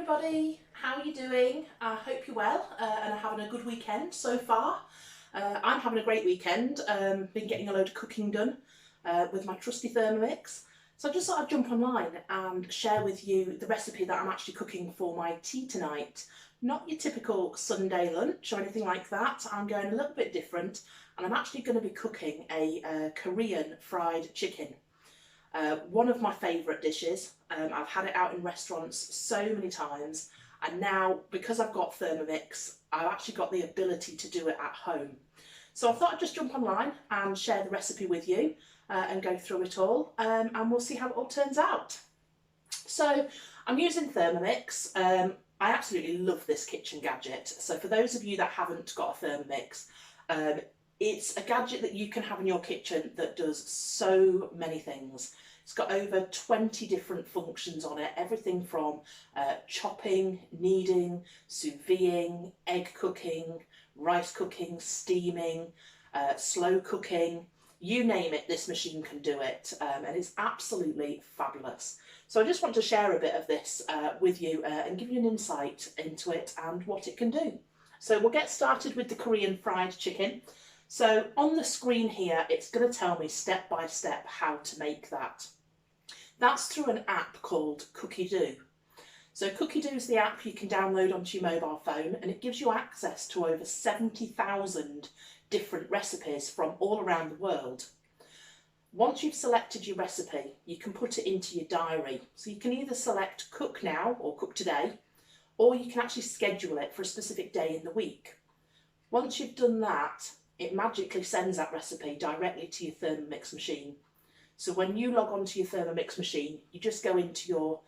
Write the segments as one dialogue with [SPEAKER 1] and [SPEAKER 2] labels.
[SPEAKER 1] everybody, how are you doing? I hope you're well and are having a good weekend so far. I'm having a great weekend, been getting a load of cooking done with my trusty Thermomix. So I just thought I'd jump online and share with you the recipe that I'm actually cooking for my tea tonight. Not your typical Sunday lunch or anything like that. I'm going a little bit different, and I'm actually going to be cooking a Korean fried chicken. One of my favourite dishes. I've had it out in restaurants so many times, and now because I've got Thermomix, I've actually got the ability to do it at home. So I thought I'd just jump online and share the recipe with you and go through it all, and we'll see how it all turns out. So I'm using Thermomix. I absolutely love this kitchen gadget. So for those of you that haven't got a Thermomix, it's a gadget that you can have in your kitchen that does so many things. It's got over 20 different functions on it, everything from chopping, kneading, sous videing, egg cooking, rice cooking, steaming, slow cooking, you name it, this machine can do it, and it's absolutely fabulous. So I just want to share a bit of this with you and give you an insight into it and what it can do. So we'll get started with the Korean fried chicken. So on the screen here, it's going to tell me step by step how to make that. That's through an app called Cookie-Do. So Cookie-Do is the app you can download onto your mobile phone, and it gives you access to over 70,000 different recipes from all around the world. Once you've selected your recipe, you can put it into your diary. So you can either select cook now or cook today, or you can actually schedule it for a specific day in the week. Once you've done that, it magically sends that recipe directly to your Thermomix machine. So when you log on to your Thermomix machine, you just go into your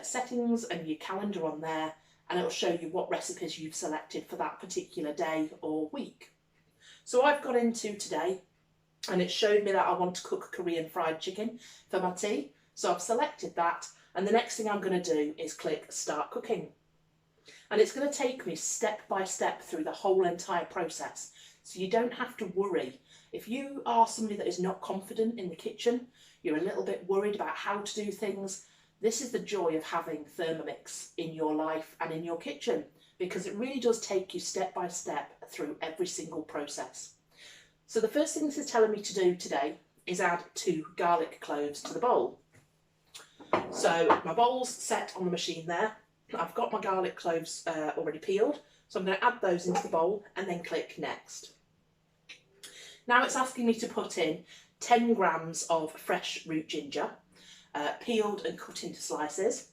[SPEAKER 1] settings and your calendar on there, and it'll show you what recipes you've selected for that particular day or week. So I've got into today, and it showed me that I want to cook Korean fried chicken for my tea. So I've selected that, and the next thing I'm going to do is click Start Cooking. And it's going to take me step by step through the whole entire process. So you don't have to worry. If you are somebody that is not confident in the kitchen, you're a little bit worried about how to do things, this is the joy of having Thermomix in your life and in your kitchen, because it really does take you step by step through every single process. So the first thing this is telling me to do today is add 2 garlic cloves to the bowl. So my bowl's set on the machine there. I've got my garlic cloves already peeled, so I'm going to add those into the bowl and then click Next. Now it's asking me to put in 10 grams of fresh root ginger, peeled and cut into slices.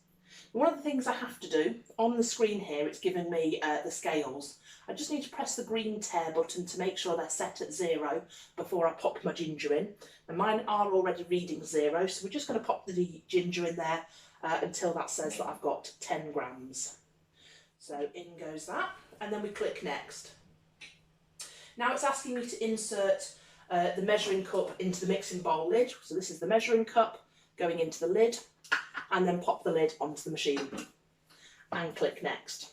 [SPEAKER 1] One of the things I have to do, on the screen here it's giving me the scales. I just need to press the green tare button to make sure they're set at 0 before I pop my ginger in. And mine are already reading 0, so we're just going to pop the ginger in there until that says that I've got 10 grams. So in goes that, and then we click Next. Now it's asking me to insert the measuring cup into the mixing bowl lid. So this is the measuring cup going into the lid, and then pop the lid onto the machine and click Next.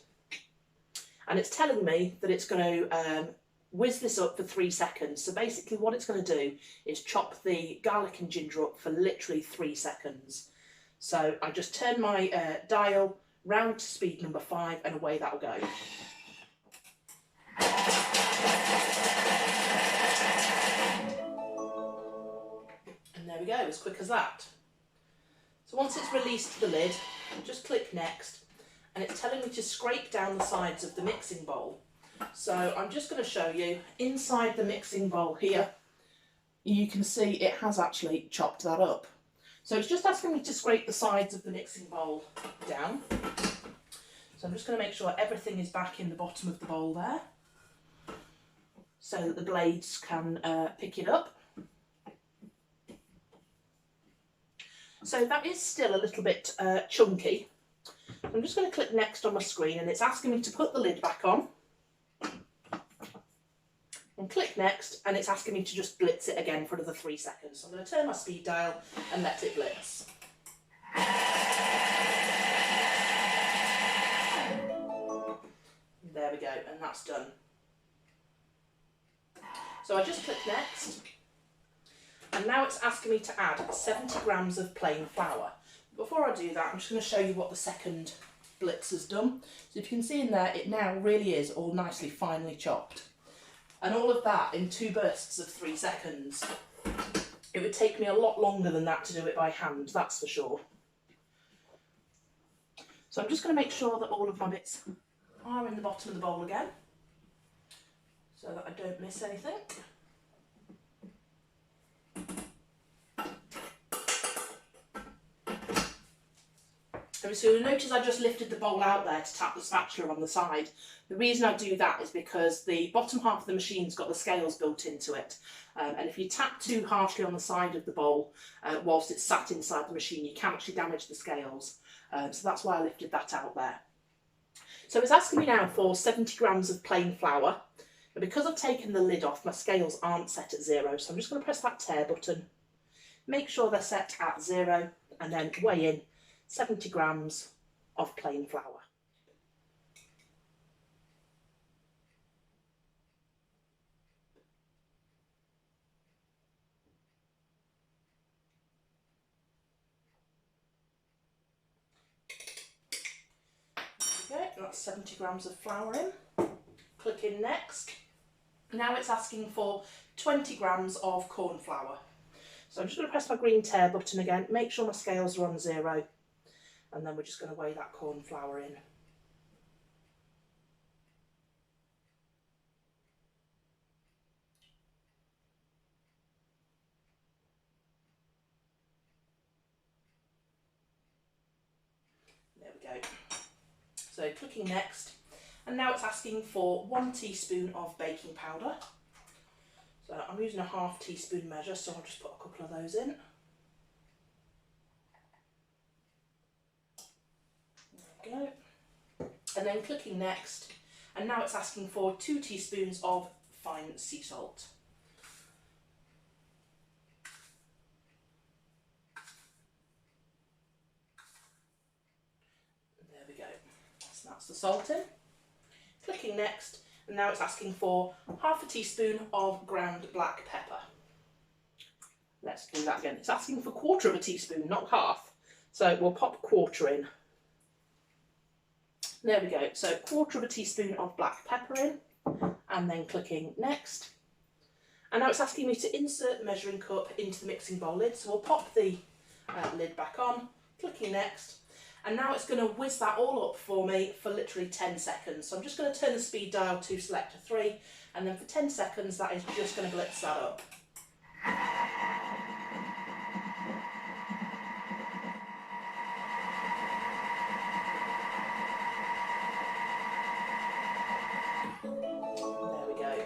[SPEAKER 1] And it's telling me that it's going to whiz this up for 3 seconds. So basically what it's going to do is chop the garlic and ginger up for literally 3 seconds. So I just turn my dial round to speed number 5, and away that'll go. And there we go, as quick as that. So once it's released the lid, just click Next, and it's telling me to scrape down the sides of the mixing bowl. So I'm just going to show you inside the mixing bowl here. You can see it has actually chopped that up. So it's just asking me to scrape the sides of the mixing bowl down. So I'm just going to make sure everything is back in the bottom of the bowl there, so that the blades can pick it up. So that is still a little bit chunky. I'm just going to click Next on my screen, and it's asking me to put the lid back on. And click Next, and it's asking me to just blitz it again for another 3 seconds. So I'm going to turn my speed dial and let it blitz. There we go, and that's done. So I just click Next, and now it's asking me to add 70 grams of plain flour. Before I do that, I'm just going to show you what the second blitz has done. So if you can see in there, it now really is all nicely finely chopped. And all of that in 2 bursts of 3 seconds. It would take me a lot longer than that to do it by hand, that's for sure. So I'm just going to make sure that all of my bits are in the bottom of the bowl again, so that I don't miss anything. So you'll notice I just lifted the bowl out there to tap the spatula on the side. The reason I do that is because the bottom half of the machine's got the scales built into it. And if you tap too harshly on the side of the bowl whilst it's sat inside the machine, you can actually damage the scales. So that's why I lifted that out there. So it's asking me now for 70 grams of plain flour. But because I've taken the lid off, my scales aren't set at 0. So I'm just going to press that tare button, make sure they're set at 0, and then weigh in 70 grams of plain flour. Okay, that's 70 grams of flour in. Click in next. Now it's asking for 20 grams of corn flour. So I'm just going to press my green tare button again, make sure my scales are on 0, and then we're just going to weigh that corn flour in. There we go. So clicking next, and now it's asking for 1 teaspoon of baking powder. So I'm using a ½ teaspoon measure, so I'll just put a couple of those in. There we go. And then clicking next, and now it's asking for 2 teaspoons of fine sea salt. There we go. So that's the salt in. Clicking next, and now it's asking for ½ teaspoon of ground black pepper. Let's do that again. It's asking for 1/4 teaspoon, not half. So we'll pop 1/4 in. There we go. So 1/4 teaspoon of black pepper in, and then clicking next. And now it's asking me to insert the measuring cup into the mixing bowl lid. So we'll pop the lid back on, clicking next. And now it's going to whiz that all up for me for literally 10 seconds. So I'm just going to turn the speed dial to selector 3, and then for 10 seconds that is just going to blitz that up. There we go.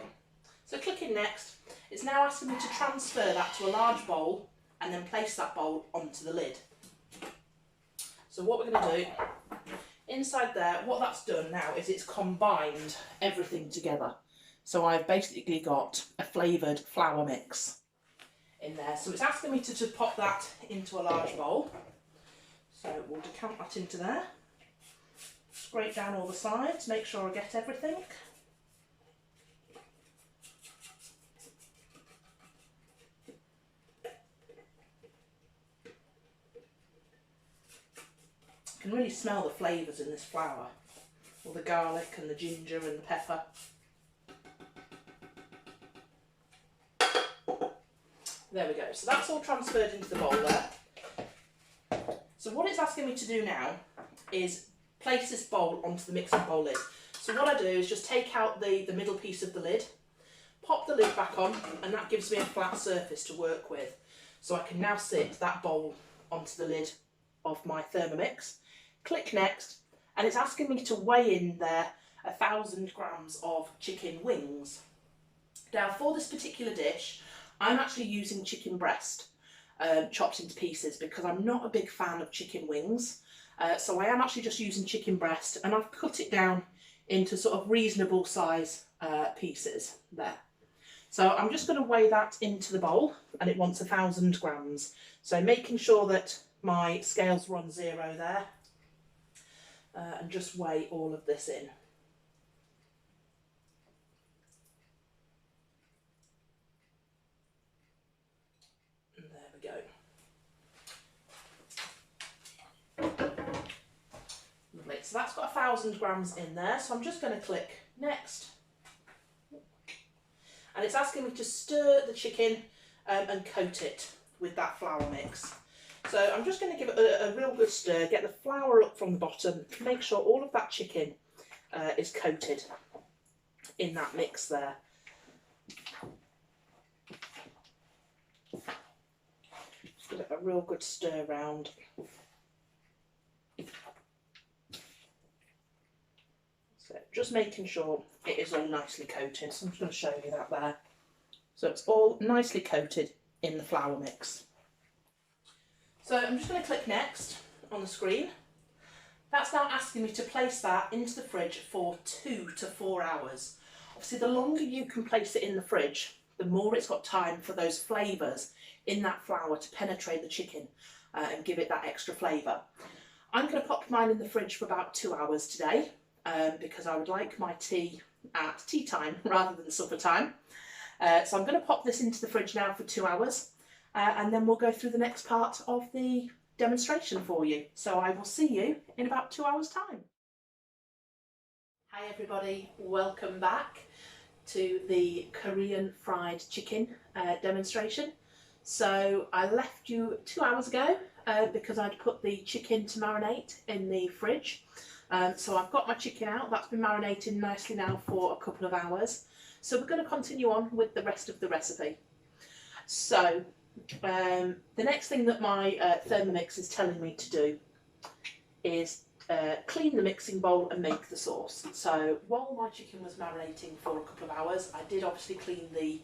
[SPEAKER 1] So clicking next, it's now asking me to transfer that to a large bowl and then place that bowl onto the lid. So what we're going to do, inside there, what that's done now is it's combined everything together. So I've basically got a flavoured flour mix in there. So it's asking me to pop that into a large bowl. So we'll decant that into there. Scrape down all the sides, make sure I get everything. You can really smell the flavours in this flour, all the garlic and the ginger and the pepper. There we go, so that's all transferred into the bowl there. So what it's asking me to do now is place this bowl onto the mixing bowl lid. So what I do is just take out the middle piece of the lid, pop the lid back on, and that gives me a flat surface to work with. So I can now sit that bowl onto the lid of my Thermomix. Click next, and it's asking me to weigh in there 1,000 grams of chicken wings. Now for this particular dish, I'm actually using chicken breast chopped into pieces because I'm not a big fan of chicken wings. So I am actually just using chicken breast, and I've cut it down into sort of reasonable size pieces there. So I'm just going to weigh that into the bowl, and it wants 1,000 grams. So making sure that my scales were on 0 there. And just weigh all of this in. And there we go. Lovely. so that's got 1,000 grams in there, so I'm just going to click next. And it's asking me to stir the chicken and coat it with that flour mix. So I'm just going to give it a real good stir, get the flour up from the bottom, make sure all of that chicken is coated in that mix there. Just give it a real good stir round. So just making sure it is all nicely coated. So I'm just going to show you that there. So it's all nicely coated in the flour mix. So I'm just going to click next on the screen. That's now asking me to place that into the fridge for 2 to 4 hours. Obviously, the longer you can place it in the fridge, the more it's got time for those flavours in that flour to penetrate the chicken and give it that extra flavour. I'm going to pop mine in the fridge for about 2 hours today because I would like my tea at tea time rather than supper time. So I'm going to pop this into the fridge now for 2 hours and then we'll go through the next part of the demonstration for you. So I will see you in about 2 hours time. Hi everybody, welcome back to the Korean fried chicken demonstration. So I left you 2 hours ago because I'd put the chicken to marinate in the fridge. So I've got my chicken out, that's been marinating nicely now for a couple of hours. So we're going to continue on with the rest of the recipe. So the next thing that my Thermomix is telling me to do is clean the mixing bowl and make the sauce. So while my chicken was marinating for a couple of hours, I did obviously clean the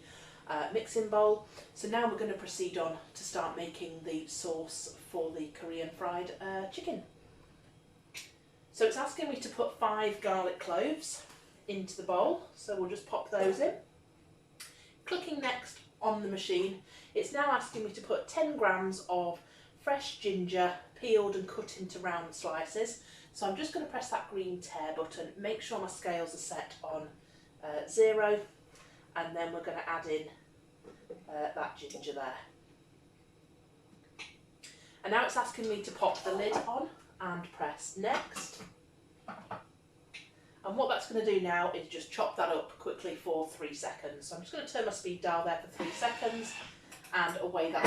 [SPEAKER 1] mixing bowl. So now we're going to proceed on to start making the sauce for the Korean fried chicken. So it's asking me to put 5 garlic cloves into the bowl, so we'll just pop those in. Clicking next on the machine, it's now asking me to put 10 grams of fresh ginger, peeled and cut into round slices. So I'm just going to press that green tear button, make sure my scales are set on 0, and then we're going to add in that ginger there. And now it's asking me to pop the lid on and press next. And what that's going to do now is just chop that up quickly for 3 seconds. So I'm just going to turn my speed dial there for 3 seconds and away that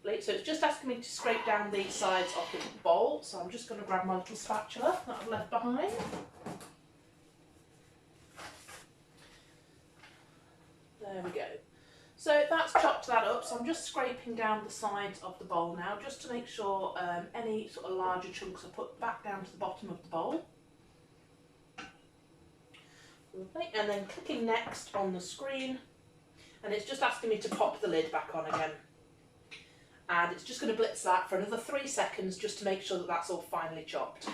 [SPEAKER 1] goes. So it's just asking me to scrape down the sides of the bowl. So I'm just going to grab my little spatula that I've left behind. There we go. So that's chopped that up, so I'm just scraping down the sides of the bowl now, just to make sure any sort of larger chunks are put back down to the bottom of the bowl. Lovely. And then clicking next on the screen, and it's just asking me to pop the lid back on again. And it's just going to blitz that for another 3 seconds, just to make sure that that's all finely chopped.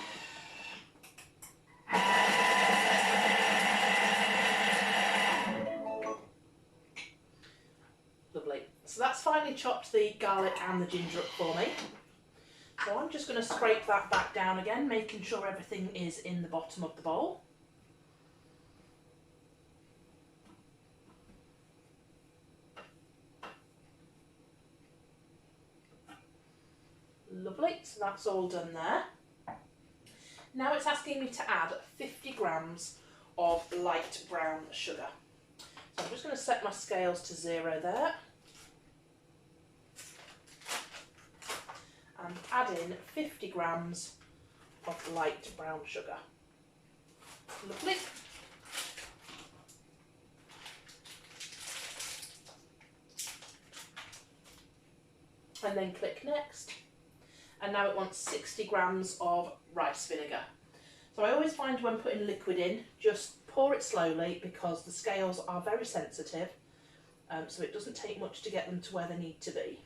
[SPEAKER 1] Lovely. So that's finally chopped the garlic and the ginger up for me. So I'm just going to scrape that back down again, making sure everything is in the bottom of the bowl. Lovely, so that's all done there. Now it's asking me to add 50 grams of light brown sugar. So I'm just going to set my scales to 0 there. And add in 50 grams of light brown sugar. Lovely. And then click next. And now it wants 60 grams of rice vinegar. So I always find when putting liquid in, just pour it slowly because the scales are very sensitive, so it doesn't take much to get them to where they need to be.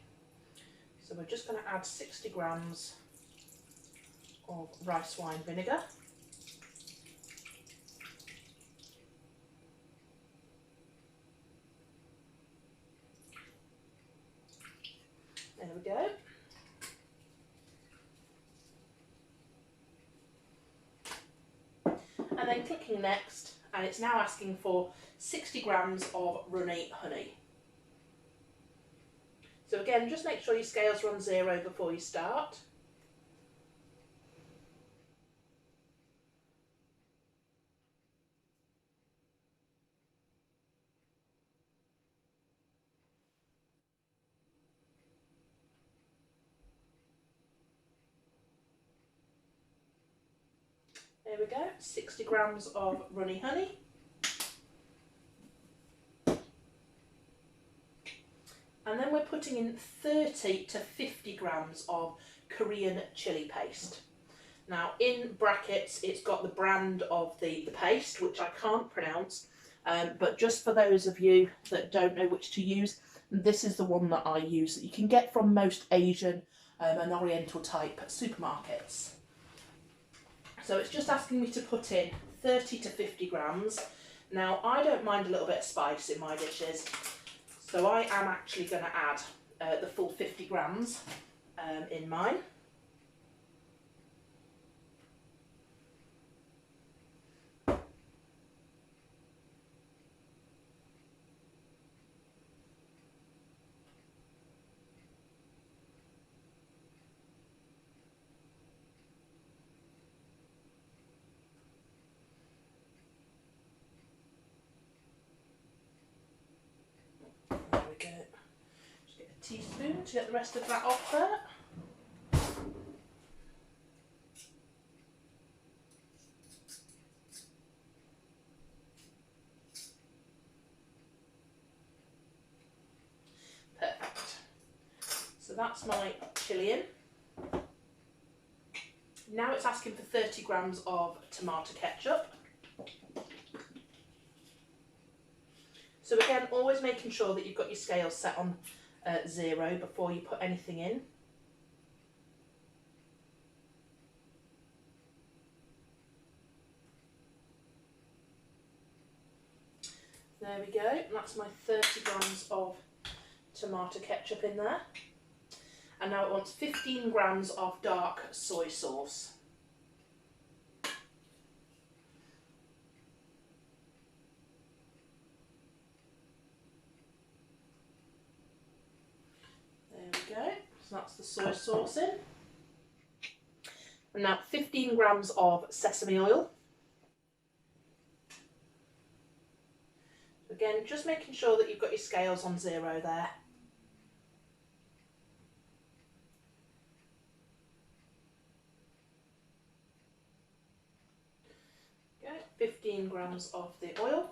[SPEAKER 1] So we're just going to add 60 grams of rice wine vinegar. There we go. And then clicking next, and it's now asking for 60 grams of runny honey. So again, just make sure your scales are on 0 before you start. There we go, 60 grams of runny honey. And then we're putting in 30 to 50 grams of Korean chili paste. Now in brackets it's got the brand of the paste, which I can't pronounce, but just for those of you that don't know which to use, this is the one that I use that you can get from most Asian and Oriental type supermarkets. So it's just asking me to put in 30 to 50 grams. Now I don't mind a little bit of spice in my dishes, so I am actually going to add the full 50 grams in mine. Teaspoon to get the rest of that off there. Perfect. So that's my chilli in. Now it's asking for 30 grams of tomato ketchup. So again, always making sure that you've got your scales set on 0 before you put anything in. There we go, that's my 30 grams of tomato ketchup in there. And now it wants 15 grams of dark soy sauce. So that's the soy sauce in. And now 15 grams of sesame oil. Again, just making sure that you've got your scales on 0 there. Okay, 15 grams of the oil.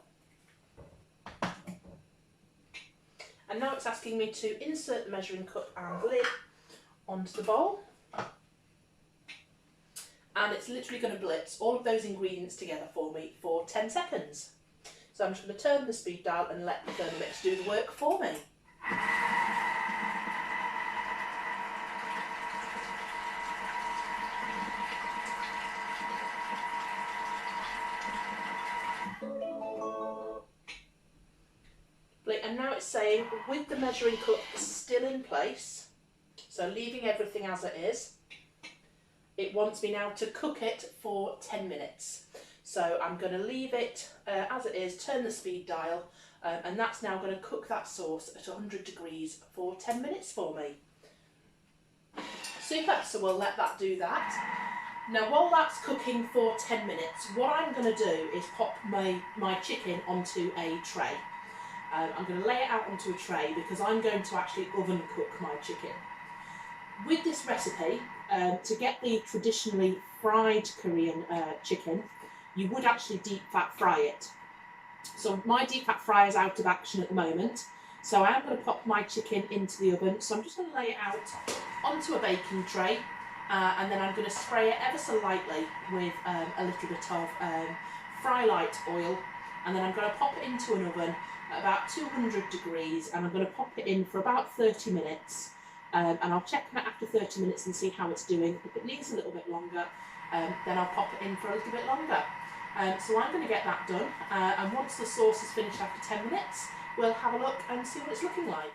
[SPEAKER 1] And now it's asking me to insert the measuring cup and lid onto the bowl. And it's literally going to blitz all of those ingredients together for me for 10 seconds. So I'm just going to turn the speed dial and let the Thermomix do the work for me. And now it's saying, with the measuring cup still in place, so leaving everything as it is, it wants me now to cook it for 10 minutes. So I'm going to leave it as it is, turn the speed dial, and that's now going to cook that sauce at 100 degrees for 10 minutes for me. Super, so we'll let that do that. Now while that's cooking for 10 minutes, what I'm going to do is pop my chicken onto a tray. I'm going to lay it out onto a tray because I'm going to actually oven cook my chicken. With this recipe, to get the traditionally fried Korean chicken, you would actually deep fat fry it. So my deep fat fryer is out of action at the moment, so I am going to pop my chicken into the oven. So I'm just going to lay it out onto a baking tray, and then I'm going to spray it ever so lightly with a little bit of fry light oil, and then I'm going to pop it into an oven at about 200 degrees, and I'm going to pop it in for about 30 minutes. And I'll check that after 30 minutes and see how it's doing. If it needs a little bit longer, then I'll pop it in for a little bit longer. So I'm going to get that done, and once the sauce is finished after 10 minutes, we'll have a look and see what it's looking like.